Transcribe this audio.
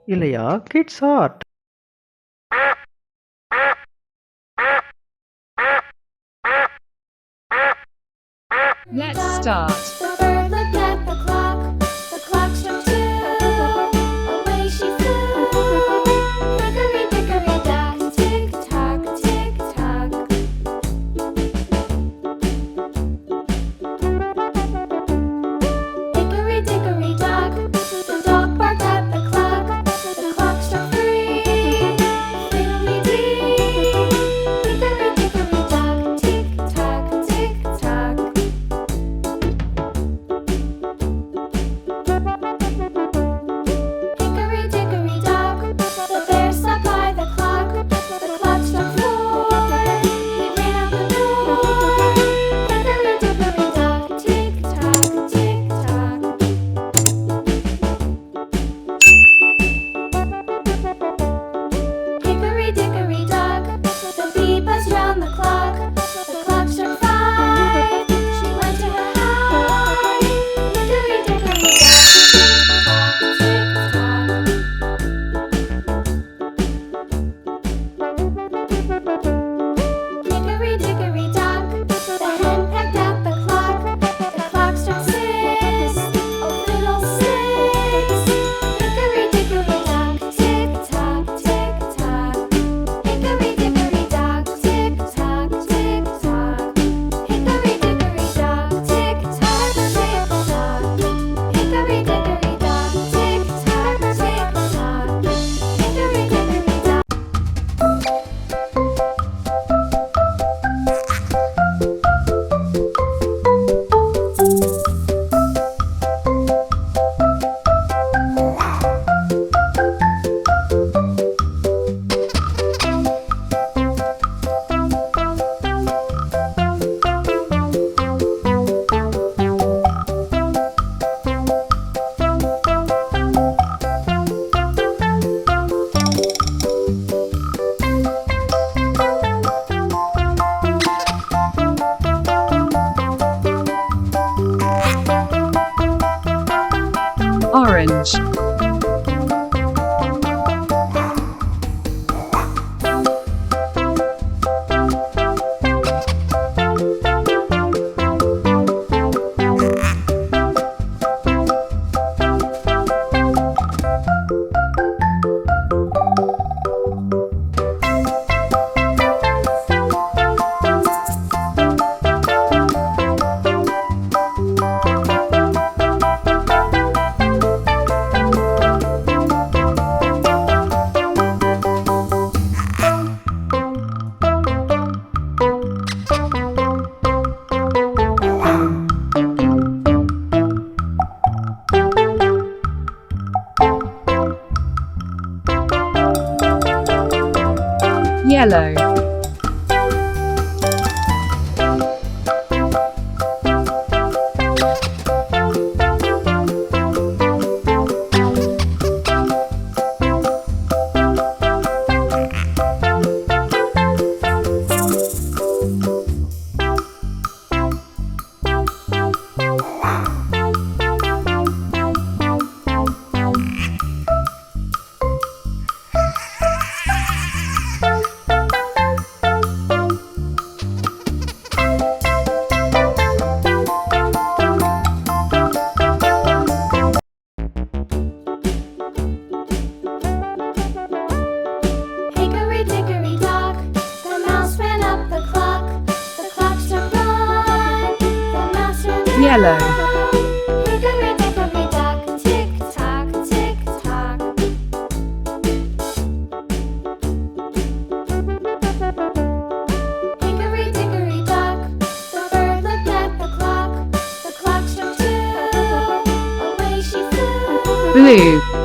Ilaya, kids art. Let's start. The bird looked at the clock. The clock struck two. Away she flew. Hickory dickory dock. Tick tock, tick tock. Hickory dickory dock. The dog barked at the clock. The clock struck three. Fiddly-dee. Hickory dickory dock. Tick tock, tick tock. Hickory dickory dock, the bear sat by the clock. The clock struck four. He ran out the door. Hickory dickory dock, tick tock, tick tock. Hickory dickory dock, the bee buzzed round the clock. The clock struck five. She went to her hive. Hickory dickory dock, tick tock, tick tock. Hickory dickory dock, the hen pecked at the clock. The clock struck six. Oh fiddlesticks! Hickory dickory dock, tick tock, tick tock. Hickory dickory dock, tick tock, tick tock. Hickory dickory dock, tick tock, tick tock. Hickory dickory dock, tick tock, tick tock. Hickory dickory dock. Orange. Yellow. Hickory dickory dock, the mouse ran up the clock. The clock struck one. The mouse ran down. Yellow. Hickory dickory dock, tick tock, tick tock. Hickory dickory dock, the bird looked at the clock. The clock struck two. Away she flew. Blue.